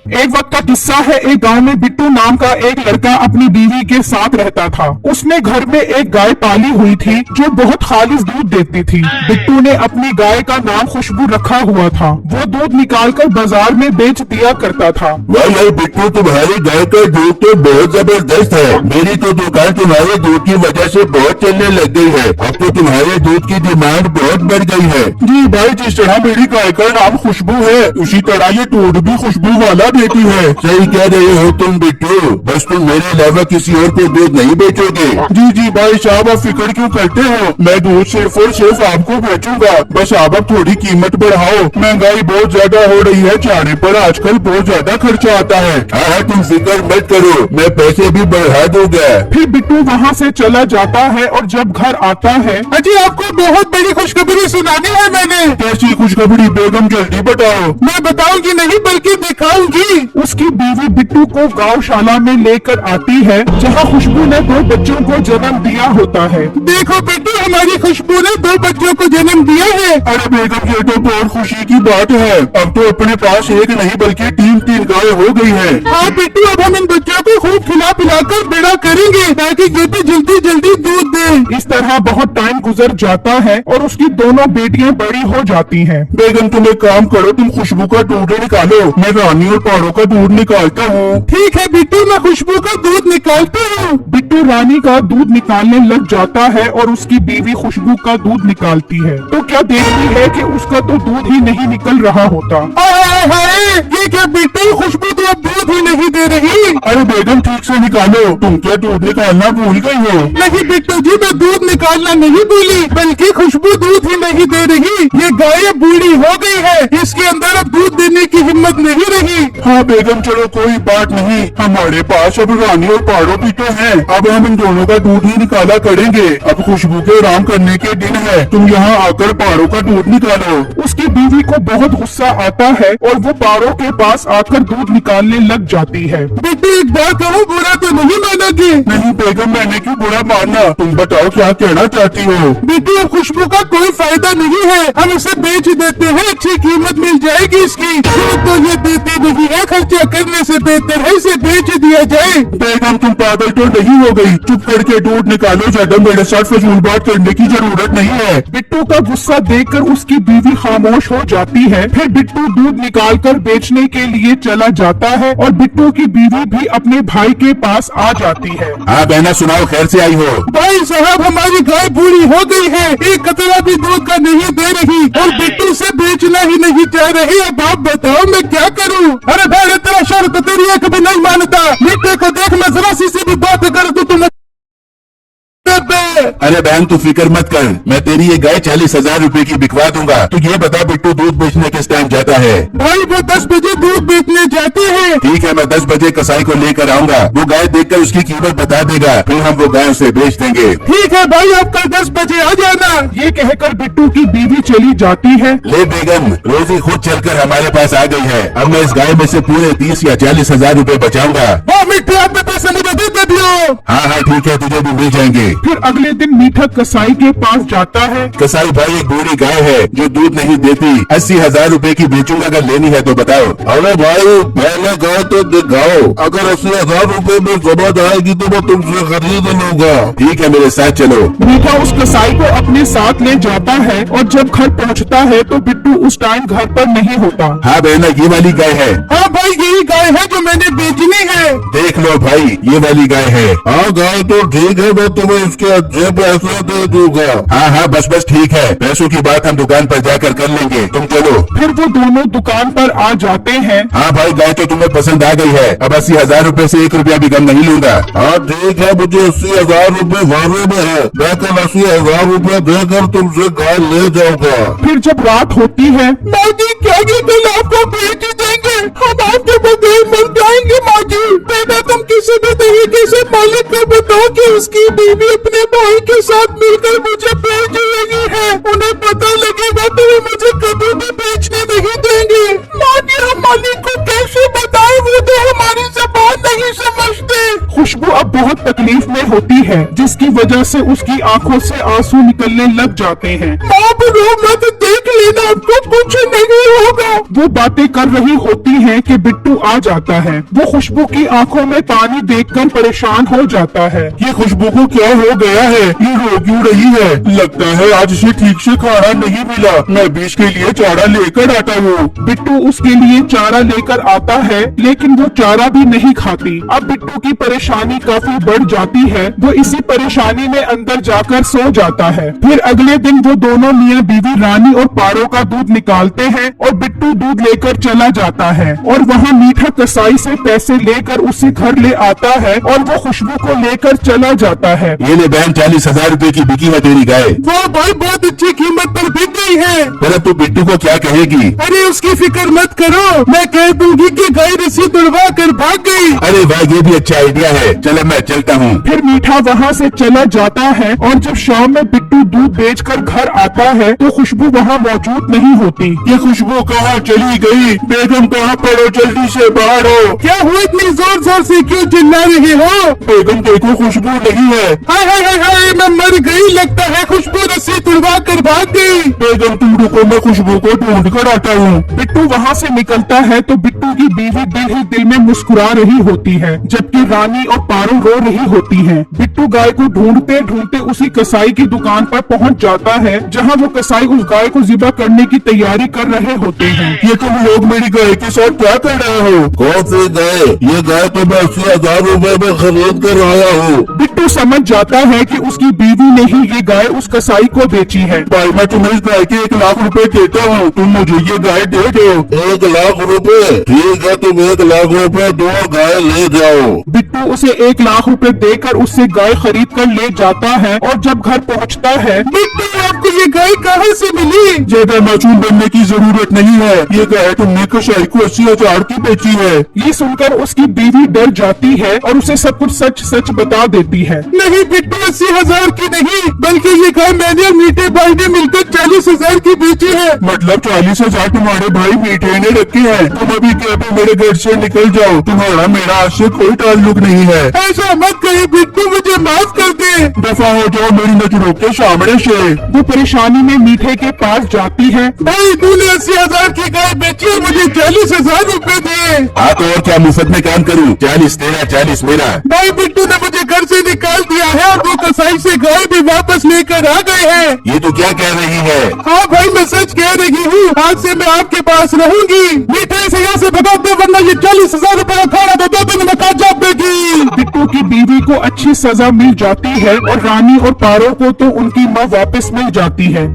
एक वक्त का किस्सा है। एक गांव में बिट्टू नाम का एक लड़का अपनी बीवी के साथ रहता था। उसने घर में एक गाय पाली हुई थी जो बहुत खालिस दूध देती थी। बिट्टू ने अपनी गाय का नाम खुशबू रखा हुआ था। वो दूध निकालकर बाजार में बेच दिया करता था। वाह बिट्टू, तुम्हारी गाय का दूध तो बहुत जबरदस्त है। मेरी तो दुकान तुम्हारे दूध की वजह से बहुत चलने लग गई है। अब तो तुम्हारे दूध की डिमांड बहुत बढ़ गई है। जी भाई, जिस तरह मेरी गाय का नाम खुशबू है उसी तरह ये दूध भी खुशबू वाला देती है। सही कह रहे हो तुम बिट्टू, बस तुम मेरे अलावा किसी और को दूध नहीं बेचोगे। जी जी भाई साहब, आप फिक्र क्यों करते हो? मैं दूध सिर्फ और सिर्फ आपको बेचूंगा। बस आप अब थोड़ी कीमत बढ़ाओ। महंगाई बहुत ज्यादा हो रही है, चारे पर आजकल बहुत ज्यादा खर्चा आता है। हाँ, तुम फिक्र मत करो, मैं पैसे भी बढ़ा दूंगा। फिर बिट्टू वहाँ से चला जाता है और जब घर आता है, अजी आपको बहुत बड़ी खुशखबरी सुनानी है मैंने। कैसी खुशखबरी बेगम, जल्दी बताओ। मैं बताऊंगी नहीं बल्कि दिखाऊंगी। उसकी बीवी बिट्टू को गौशाला में लेकर आती है जहाँ खुशबू ने 2 बच्चों को जन्म दिया होता है। देखो बिट्टू, हमारी खुशबू ने 2 बच्चों को जन्म दिया है। अरे बेगम, ये तो बहुत खुशी की बात है। अब तो अपने पास एक नहीं बल्कि 3 गाय हो गई है। हाँ बिट्टू, अब हम इन बच्चों को खूब खिला पिलाकर बड़ा करेंगे ताकि ये भी जल्दी जल्दी दूध दे। इस तरह बहुत टाइम गुजर जाता है और उसकी दोनों बेटियां बड़ी हो जाती हैं। बेगम, तुम एक काम करो, तुम खुशबू का दूध निकालो, मैं रानी और पारों का दूध निकालता हूँ। ठीक है बिट्टू, मैं खुशबू का दूध निकालता हूँ। बिट्टू रानी का दूध निकालने लग जाता है और उसकी बीवी खुशबू का दूध निकालती है तो क्या देखती है कि उसका तो दूध ही नहीं निकल रहा होता। ये क्या बिट्टू, खुशबू तो अब दूध ही नहीं दे रही। अरे बेगम, ठीक से निकालो। तुम क्या दूध निकालना भूल गई हो? नहीं बिट्टू जी, मैं दूध निकालना नहीं भूली, बल्कि खुशबू दूध ही नहीं दे रही। ये गाय बूढ़ी हो गई है, इसके अंदर अब दूध देने की हिम्मत नहीं रही। हाँ बेगम, चलो कोई बात नहीं, हमारे पास अब रानी और पारो भी तो है। अब हम इन दोनों का दूध ही निकाला करेंगे। अब खुशबू के आराम करने के दिन है, तुम यहाँ आकर पारो का दूध निकालो। उसकी बीवी को बहुत गुस्सा आता है और वो पारो के पास आकर दूध निकालने लग जाती है। बेटी एक बात कहो, बुरा तो नहीं मानोगी? नहीं बेगम, मैंने क्यों बुरा माना? तुम बताओ क्या कहना चाहती हो? बेटी अब खुशबू का कोई फायदा नहीं है, हम इसे बेच देते हैं, अच्छी कीमत मिल जाएगी इसकी। तो ये देती नहीं है, खर्चा करने से बेहतर है इसे बेच दिया जाए। बेगम, तुम पागल तो नहीं हो गई? चुप करके दूध निकालो, ज्यादा मेरे साथ फजूल बात करने की जरूरत नहीं है। बिट्टू का गुस्सा देखकर उसकी बीवी खामोश हो जाती है। फिर बिट्टू दूध निकालकर बेचने के लिए चला जाता है और बिट्टू की बीवी भी अपने भाई के पास आ जाती है। हाँ बहना, सुनाओ, खैर से आई हो? भाई साहब, हमारी गाय बूढ़ी हो गई है, एक कतरा भी दूध का नहीं दे रही और बिट्टू से बेचना ही नहीं चाह रही। अब आप बताओ मैं क्या करूं? अरे भाई, तेरा शोर तो तेरी एक भी नहीं मानता। मिट्टी को देख, मैं जरा सी भी बात कर दूं तुम। अरे बहन, तू फिक्र मत कर, मैं तेरी ये गाय 40,000 रुपए की बिकवा दूंगा। तू ये बता बिट्टू दूध बेचने किस टाइम जाता है? भाई वो 10 बजे दूध बेचने जाते हैं। ठीक है, मैं 10 बजे कसाई को लेकर आऊंगा। वो गाय देखकर उसकी कीमत बता देगा, फिर हम वो गाय उसे बेच देंगे। ठीक है भाई, आप कल 10 बजे आ जाना। ये कहकर बिट्टू की बीवी चली जाती है। ले बेगम, रोजी खुद चलकर हमारे पास आ गई है। अब मैं इस गाय में से पूरे 30 या 40,000 रुपए बचाऊंगा। मिट्टी, आपने पैसे मुझे दे दियो। हाँ हाँ ठीक है, तुझे भी मिल जाएंगे। फिर अगले दिन मीठा कसाई के पास जाता है। कसाई भाई, एक बूढ़ी गाय है जो दूध नहीं देती, 80,000 रुपए की बेचूंगा, अगर लेनी है तो बताओ। अरे भाई, पहले गाय तो दिखाओ, अगर 80,000 रुपए में समझ आएगी तो मैं तुमसे खरीद लूंगा। ठीक है, मेरे साथ चलो। मीठा उस कसाई को अपने साथ ले जाता है और जब घर पहुंचता है तो बिट्टू उस टाइम घर पर नहीं होता। हाँ बहना, ये वाली गाय है। हाँ भाई, यही गाय है जो मैंने बेचनी है। देख लो भाई, ये वाली गाय है। हाँ गाय तो ठीक है, मैं तुम्हें इसके अच्छे पैसे दे दूंगा। हाँ हाँ, बस बस ठीक है, पैसों की बात हम दुकान पर जाकर कर लेंगे, तुम चलो। फिर वो दोनों दुकान पर आ जाते हैं। हाँ भाई, गाय तो तुम्हें पसंद आ गई है, अब 80,000 रुपए से 1 रुपया भी कम नहीं लूंगा। हाँ ठीक है, मुझे 80,000 रुपए वारे में है, मैं कल 80,000 रुपए देकर तुमसे गाय ले जाऊंगा। फिर जब रात होती है, माँ जी क्या ये कल आपको बेच देंगे? हम आपके बगैर मर जाएंगे माँ जी। बेटा, तुम किसी भी तरीके से मालिक को बताओ कि उसकी बीवी अपने भाई के साथ मिलकर मुझे बेच रही है। उन्हें पता लगेगा तो वो मुझे कभी भी बेचने नहीं देंगे। माँ जी, हम मालिक को कैसे बताएं? वो तो हमारी ज़बान नहीं समझते। खुशबू अब बहुत तकलीफ में होती है, जिसकी वजह से उसकी आंखों से आंसू निकलने लग जाते हैं। आप रो मत, देख लेना, आपको कुछ नहीं होगा। वो बातें कर रही होती हैं कि बिट्टू आ जाता है। वो खुशबू की आंखों में पानी देखकर परेशान हो जाता है। ये खुशबू को क्या हो गया है? ये रो क्यों रही है? लगता है आज इसे ठीक से खाना नहीं मिला। मैं बीच के लिए चारा लेकर आता हूँ। बिट्टू उसके लिए चारा लेकर आता है, लेकिन वो चारा भी नहीं खाती। अब बिट्टू की परेशानी काफी बढ़ जाती है। वो इसी परेशानी में अंदर जाकर सो जाता है। फिर अगले दिन वो दोनों मियाँ बीवी रानी और पारो का दूध निकालते हैं और बिट्टू दूध लेकर चला जाता है और वहाँ मीठा कसाई से पैसे लेकर उसे घर ले आता है और वो खुशबू को लेकर चला जाता है। ये ले बहन, 40,000 रुपए की बिकी है तेरी गाय। वो भाई बहुत अच्छी कीमत पर बिक गई है। पर तू बिट्टू को क्या कहेगी? अरे उसकी फिक्र मत करो, मैं कह दूंगी कि गाय रस्सी तुड़वा कर भाग गई। अरे वाह, ये भी अच्छा आइडिया है। चलो मैं चलता हूँ। फिर मीठा वहाँ से चला जाता है और जब शाम में बिट्टू दूध बेचकर घर आता है तो खुशबू वहाँ मौजूद नहीं होती। ये खुशबू कहाँ चली गई? बेगम कहाँ पर हो? जल्दी से बाहर हो। क्या हुआ, इतनी जोर जोर से क्यों चिल्ला रहे हो? बेगम देखो, खुशबू नहीं है। हाय हाय हाय हाय, मैं मर गई। लगता है खुशबू रस्सी तुड़वा कर भाग गई। बेगम तुम रुको, मैं खुशबू को ढूंढ कर आता हूँ। बिट्टू वहाँ से निकलता है तो बिट्टू की बीवी दिल ही दिल में मुस्कुरा रही होती है, जबकि रानी और पारो रो रही होती हैं। बिट्टू गाय को ढूंढते ढूंढते उसी कसाई की दुकान पर पहुँच जाता है, जहाँ वो कसाई उस गाय को ज़िबा करने की तैयारी कर रहे होते हैं। ये तुम लोग मेरी गाय के साथ क्या कर रहे हो? कौन सी गाय? ये गाय तो मैं 80,000 रुपए में खरीद कर आया हूँ। बिट्टू समझ जाता है कि उसकी बीवी ने ही ये गाय उस कसाई को बेची है। भाई मैं तुम्हें इस गाय के 1 लाख रुपए देता हूँ, तुम मुझे ये गाय दे दो। 1 लाख रुपए? ठीक है, तुम 1 लाख रुपए दो, गाय ले जाओ। बिट्टू उसे 1 लाख रुपए देकर उससे गाय खरीद कर ले जाता है और जब घर पहुंचता है, बिट्टू आपको ये गाय कहाँ से मिली? ज्यादा मासूम बनने की जरूरत नहीं है। ये गाय तुमने कसाई को 80,000 की बेची है। ये सुनकर उसकी बीवी डर जाती है और उसे सब कुछ सच सच बता देती है। नहीं बिट्टू, 80,000 की नहीं, बल्कि ये गाय मैंने और मीठे भाई ने मिलकर 40,000 की बेची है। मतलब 40,000 तुम्हारे भाई मीठे ने रखे हैं? तुम अभी क्या मेरे घर से निकल जाओ, तुम्हारा मेरा आज से कोई ताल्लुक नहीं है। ऐसा मत कहिए बिट्टू, मुझे माफ कर दे। दफा हो जाओ मेरी नजरों के सामने से। वो परेशानी में मीठे के पास जाती है। भाई तूने 80,000 की गाय बेची है, मुझे 40,000 रुपए दे। हाँ तो और क्या मुफ्त में काम करूँ? 40 तेरा 40 मेरा। भाई बिट्टू ने मुझे घर से निकाल दिया है और वो कसाई से गाय भी वापस लेकर आ गए हैं। ये तो क्या कह रही है? हाँ भाई मैं सच कह रही हूँ, आज से मैं आपके पास रहूंगी। मीठे से यहाँ से भगा दे, वरना ये 40,000 रुपए का खाना तो 2 दिन में खा जाएगी। बिट्टू की बीवी को अच्छी सजा मिल जाती है और रानी और पारो को तो उनकी माँ वापस मिल जाती है।